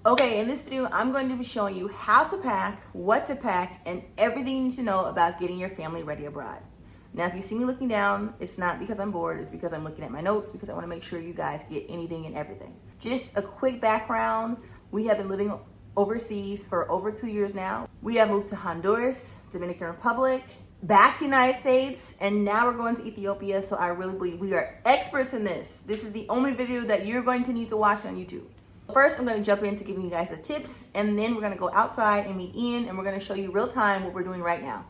Okay, in this video, I'm going to be showing you how to pack, what to pack, and everything you need to know about getting your family ready abroad. Now, if you see me looking down, it's not because I'm bored, it's because I'm looking at my notes because I want to make sure you guys get anything and everything. Just a quick background, we have been living overseas for over 2 years now. We have moved to Honduras, Dominican Republic, back to the United States, and now we're going to Ethiopia, so I really believe we are experts in this. This is the only video that you're going to need to watch on YouTube. First, I'm going to jump into giving you guys the tips, and then we're going to go outside and meet Ian, and we're going to show you real time what we're doing right now.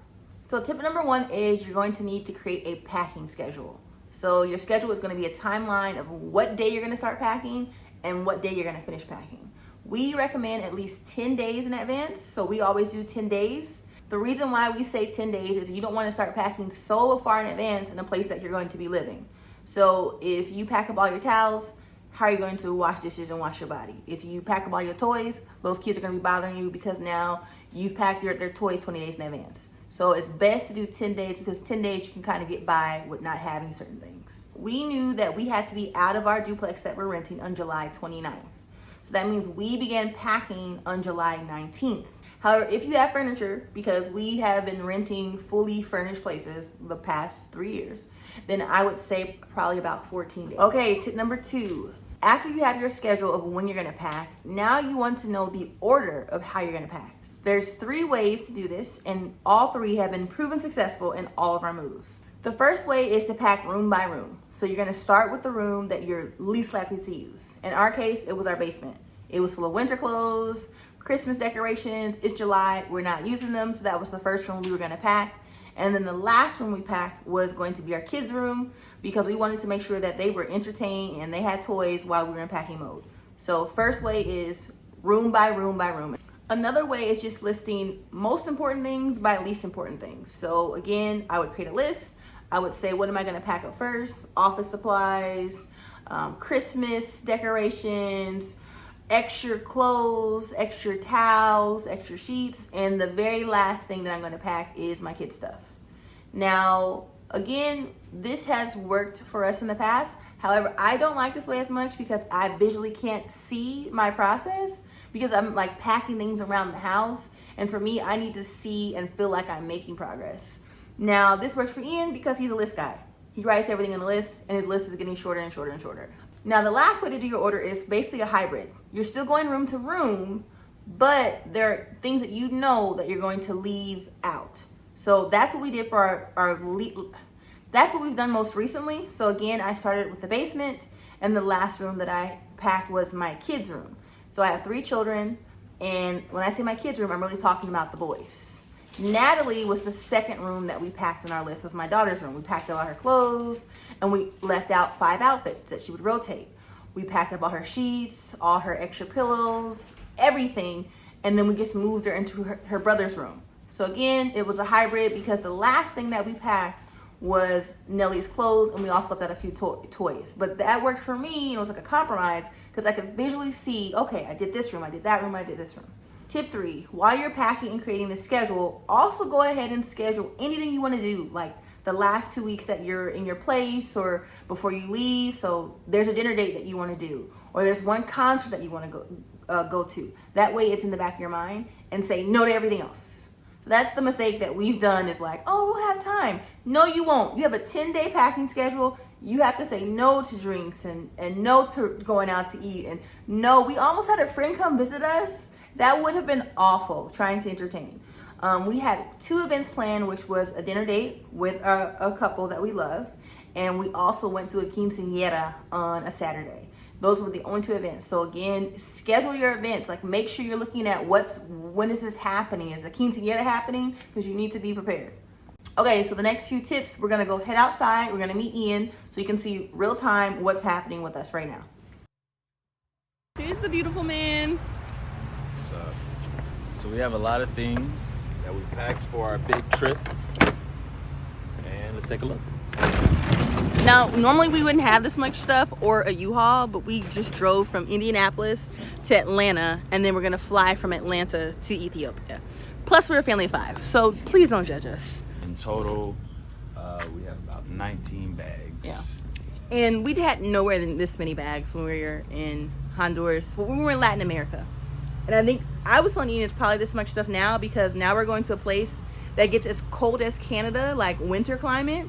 So tip number one is you're going to need to create a packing schedule. So your schedule is going to be a timeline of what day you're going to start packing and what day you're going to finish packing. We recommend at least 10 days in advance, so we always do 10 days. The reason why we say 10 days is you don't want to start packing so far in advance in a place that you're going to be living. So if you pack up all your towels, how are you going to wash dishes and wash your body? If you pack up all your toys, those kids are going to be bothering you because now you've packed their toys 20 days in advance. So it's best to do 10 days because 10 days you can kind of get by with not having certain things. We knew that we had to be out of our duplex that we're renting on July 29th. So that means we began packing on July 19th. However, if you have furniture, because we have been renting fully furnished places the past 3 years, then I would say probably about 14 days. Okay, tip number two. After you have your schedule of when you're gonna pack, now you want to know the order of how you're gonna pack. There's 3 ways to do this, and all 3 have been proven successful in all of our moves. The first way is to pack room by room. So you're gonna start with the room that you're least likely to use. In our case, it was our basement. It was full of winter clothes, Christmas decorations. It's July, we're not using them, so that was the first room we were gonna pack. And then the last room we packed was going to be our kids' room because we wanted to make sure that they were entertained and they had toys while we were in packing mode. So first way is room by room by room. Another way is just listing most important things by least important things. So again, I would create a list. I would say, what am I gonna pack up first? Office supplies, Christmas decorations, extra clothes, extra towels, extra sheets, and the very last thing that I'm gonna pack is my kids' stuff. Now, again, this has worked for us in the past. However, I don't like this way as much because I visually can't see my process because I'm like packing things around the house. And for me, I need to see and feel like I'm making progress. Now, this works for Ian because he's a list guy. He writes everything in the list and his list is getting shorter and shorter and shorter. Now, the last way to do your order is basically a hybrid. You're still going room to room, but there are things that you know that you're going to leave out. So that's what we did for that's what we've done most recently. So again, I started with the basement, and the last room that I packed was my kids' room. So I have 3 children, and when I say my kids' room, I'm really talking about the boys. Natalie was the second room that we packed on our list, was my daughter's room. We packed up all her clothes, and we left out 5 outfits that she would rotate. We packed up all her sheets, all her extra pillows, everything, and then we just moved her into her brother's room. So again, it was a hybrid because the last thing that we packed was Nellie's clothes, and we also left out a few toys. But that worked for me. It was like a compromise because I could visually see, okay, I did this room, I did that room, I did this room. Tip 3, while you're packing and creating the schedule, also go ahead and schedule anything you want to do, like the last 2 weeks that you're in your place or before you leave. So there's a dinner date that you want to do, or there's one concert that you want to go to. That way it's in the back of your mind, and say no to everything else. So that's the mistake that we've done, is like, oh, we'll have time. No, you won't. You have a 10-day packing schedule. You have to say no to drinks and no to going out to eat. And no, we almost had a friend come visit us. That would have been awful, trying to entertain. We had 2 events planned, which was a dinner date with a couple that we love, and we also went to a quinceañera on a Saturday. Those were the only 2 events. So again, schedule your events. Like, make sure you're looking at when is this happening? Is the quinceañera happening? Because you need to be prepared. Okay, so the next few tips, we're gonna go head outside. We're gonna meet Ian so you can see real time what's happening with us right now. Here's the beautiful man. What's up? So we have a lot of things that we packed for our big trip, and let's take a look. Now, normally we wouldn't have this much stuff or a U-Haul, but we just drove from Indianapolis to Atlanta, and then we're gonna fly from Atlanta to Ethiopia. Plus, we're a family of 5, so please don't judge us. In total, we have about 19 bags. Yeah. And we'd had nowhere than this many bags when we were in Honduras, when we were in Latin America. And I think I was telling Ian it's probably this much stuff now because now we're going to a place that gets as cold as Canada, like winter climate.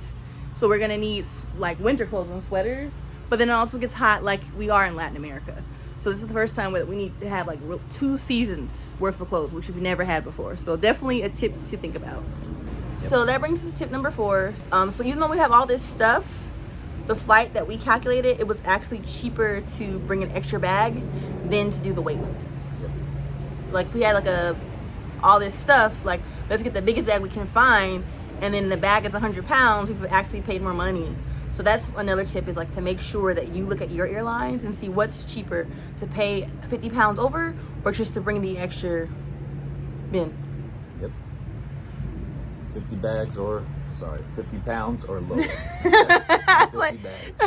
So we're gonna need like winter clothes and sweaters, but then it also gets hot like we are in Latin America. So this is the first time that we need to have like 2 seasons worth of clothes, which we've never had before. So definitely a tip to think about. Yep. So that brings us to tip number 4. So even though we have all this stuff, the flight that we calculated, it was actually cheaper to bring an extra bag than to do the weight limit. Yep. So like if we had like all this stuff, like let's get the biggest bag we can find, and then the bag is 100 pounds, we've actually paid more money. So that's another tip, is like to make sure that you look at your airlines and see what's cheaper, to pay 50 pounds over or just to bring the extra bin. Yep. 50 pounds or lower. 50 bags.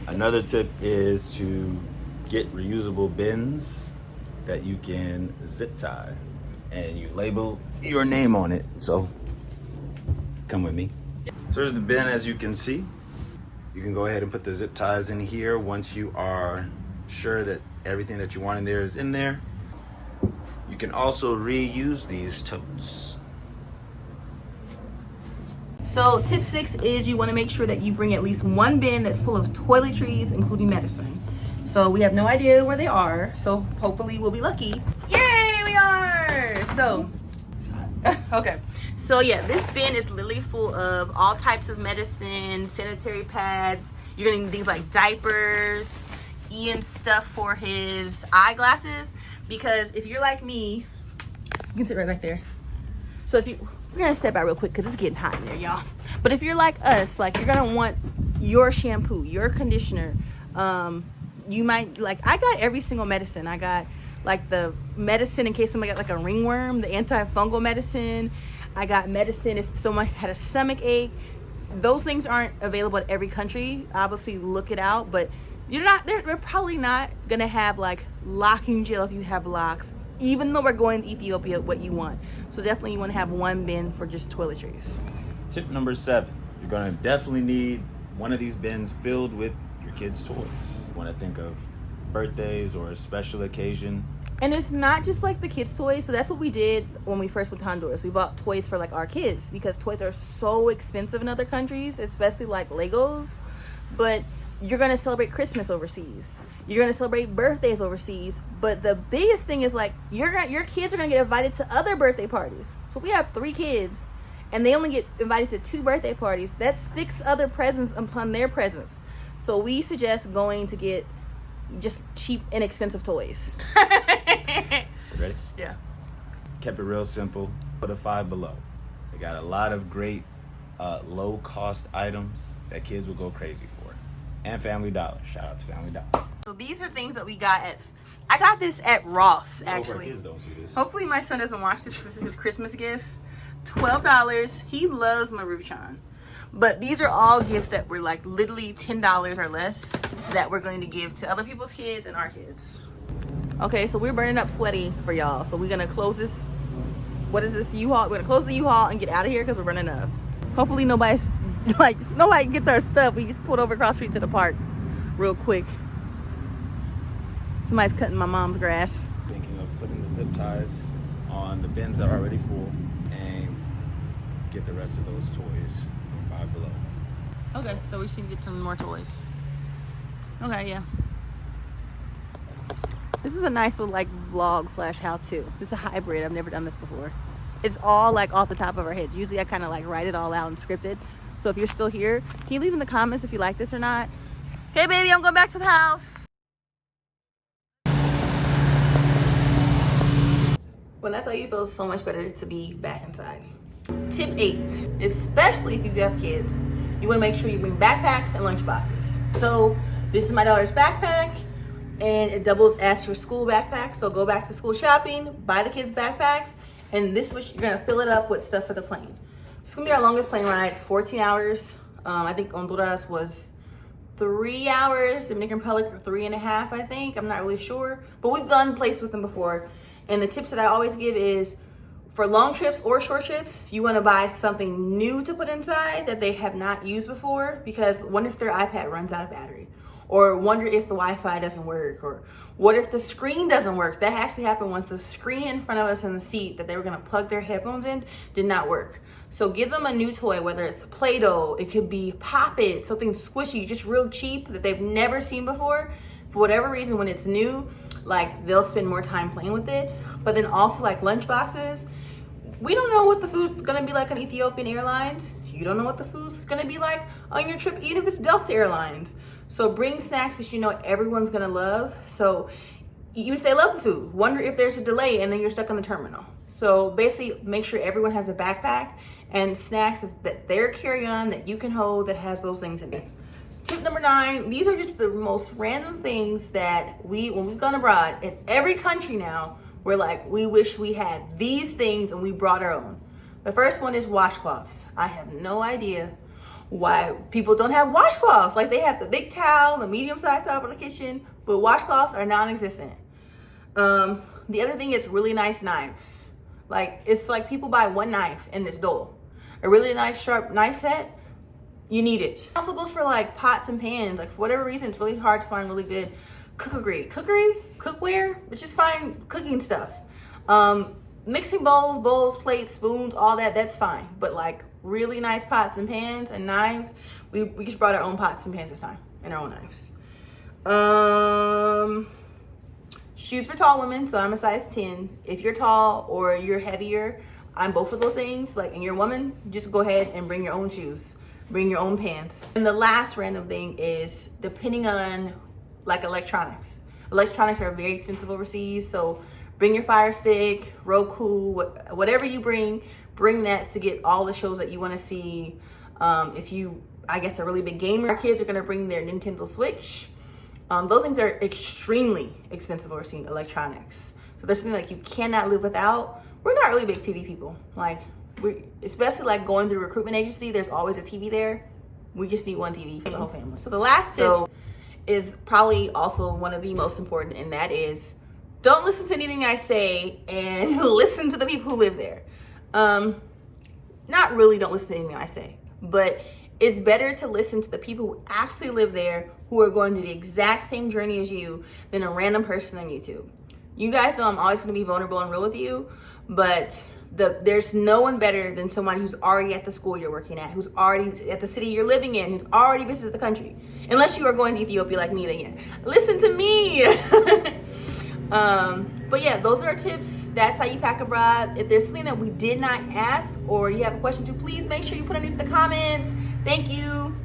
Another tip is to get reusable bins that you can zip tie, and you label your name on it. So come with me. So there's the bin, as you can see. You can go ahead and put the zip ties in here once you are sure that everything that you want in there is in there. You can also reuse these totes. So tip 6 is you want to make sure that you bring at least 1 bin that's full of toiletries, including medicine. So we have no idea where they are, so hopefully we'll be lucky. Yay, we are! So, okay. So yeah, this bin is literally full of all types of medicine, sanitary pads. You're gonna need things like diapers, Ian's stuff for his eyeglasses, because if you're like me, you can sit right back there. So we're gonna step out real quick because it's getting hot in there, y'all. But if you're like us, like you're gonna want your shampoo, your conditioner. You might, like, I got every single medicine. I got like the medicine in case somebody got like a ringworm, the antifungal medicine. I got medicine if someone had a stomach ache. Those things aren't available at every country. Obviously look it out, but they're probably not gonna have like locking gel if you have locks, even though we're going to Ethiopia, what you want. So definitely you want to have 1 bin for just toiletries. Tip number 7, you're gonna definitely need one of these bins filled with your kids' toys. You wanna think of birthdays or a special occasion. And it's not just like the kids' toys. So that's what we did when we first went to Honduras. We bought toys for like our kids because toys are so expensive in other countries, especially like Legos. But you're gonna celebrate Christmas overseas. You're gonna celebrate birthdays overseas. But the biggest thing is like your kids are gonna get invited to other birthday parties. So we have 3 kids, and they only get invited to 2 birthday parties. That's 6 other presents upon their presents. So we suggest going to get just cheap, inexpensive toys. Ready? Yeah. Kept it real simple. Put a 5 below. They got a lot of great low cost items that kids will go crazy for. And Family Dollar. Shout out to Family Dollar. So these are things that we got I got this at Ross, actually. Our kids don't see this. Hopefully my son doesn't watch this because this is his Christmas gift. $12. He loves Maruchan. But these are all gifts that were like literally $10 or less that we're going to give to other people's kids and our kids. Okay, so we're burning up sweaty for y'all. So we're gonna close this, what is this, U-Haul? We're gonna close the U-Haul and get out of here because we're running up. Hopefully nobody gets our stuff. We just pulled over across the street to the park real quick. Somebody's cutting my mom's grass. Thinking of putting the zip ties on the bins that are already full and get the rest of those toys from 5 below. Okay, so we just need to get some more toys. Okay, yeah. This is a nice little like vlog / how-to. This is a hybrid. I've never done this before. It's all like off the top of our heads. Usually I kind of like write it all out and script it. So if you're still here, can you leave in the comments if you like this or not? Hey baby, I'm going back to the house. When I tell you, it feels so much better to be back inside. Tip 8, especially if you have kids, you want to make sure you bring backpacks and lunch boxes. So this is my daughter's backpack, and it doubles as your school backpack. So go back to school shopping, buy the kids backpacks, and this is what you're gonna fill it up with stuff for the plane. It's gonna be our longest plane ride, 14 hours. I think Honduras was 3 hours, Dominican Republic 3.5, I think. I'm not really sure, but we've gone places with them before. And the tips that I always give is for long trips or short trips, you want to buy something new to put inside that they have not used before, because what if their iPad runs out of battery? Or wonder if the Wi-Fi doesn't work, or what if the screen doesn't work? That actually happened once. The screen in front of us in the seat that they were gonna plug their headphones in did not work. So give them a new toy, whether it's Play-Doh, it could be Pop It, something squishy, just real cheap that they've never seen before. For whatever reason, when it's new, like they'll spend more time playing with it. But then also like lunch boxes. We don't know what the food's gonna be like on Ethiopian Airlines. You don't know what the food's gonna be like on your trip, even if it's Delta Airlines. So bring snacks that you know everyone's gonna love. So even if they love the food, wonder if there's a delay and then you're stuck on the terminal. So basically make sure everyone has a backpack and snacks that they're carry-on that you can hold that has those things in it. Tip number 9, these are just the most random things that when we've gone abroad, in every country now, we're like, we wish we had these things and we brought our own. The first one is washcloths. I have no idea why people don't have washcloths. Like they have the big towel, the medium-sized towel for the kitchen, but washcloths are non-existent. The other thing is really nice knives. Like it's like people buy one knife and it's dull. A really nice sharp knife set, you need it. It also goes for like pots and pans. Like for whatever reason, it's really hard to find really good cookware, which is fine cooking stuff. Mixing bowls, plates, spoons, all that's fine. But like really nice pots and pans and knives, we just brought our own pots and pans this time and our own knives. Shoes for tall women, so I'm a size 10. If you're tall or you're heavier, I'm both of those things. Like, and you're a woman, just go ahead and bring your own shoes. Bring your own pants. And the last random thing is, depending on like electronics. Electronics are very expensive overseas, so bring your Fire Stick, Roku, whatever you bring that to get all the shows that you want to see. If you, I guess, a really big gamer, our kids are gonna bring their Nintendo Switch. Those things are extremely expensive overseas, electronics. So that's something like you cannot live without. We're not really big TV people. Like, especially like going through a recruitment agency, there's always a TV there. We just need one TV for the whole family. So the last tip is probably also one of the most important, and that is, don't listen to anything I say and listen to the people who live there. Not really don't listen to anything I say, but it's better to listen to the people who actually live there, who are going through the exact same journey as you, than a random person on YouTube. You guys know I'm always going to be vulnerable and real with you, but there's no one better than someone who's already at the school you're working at, who's already at the city you're living in, who's already visited the country. Unless you are going to Ethiopia like me, then yeah, listen to me. But yeah, those are our tips. That's how you pack abroad. If there's something that we did not ask or you have a question to, please make sure you put underneath the comments. Thank you.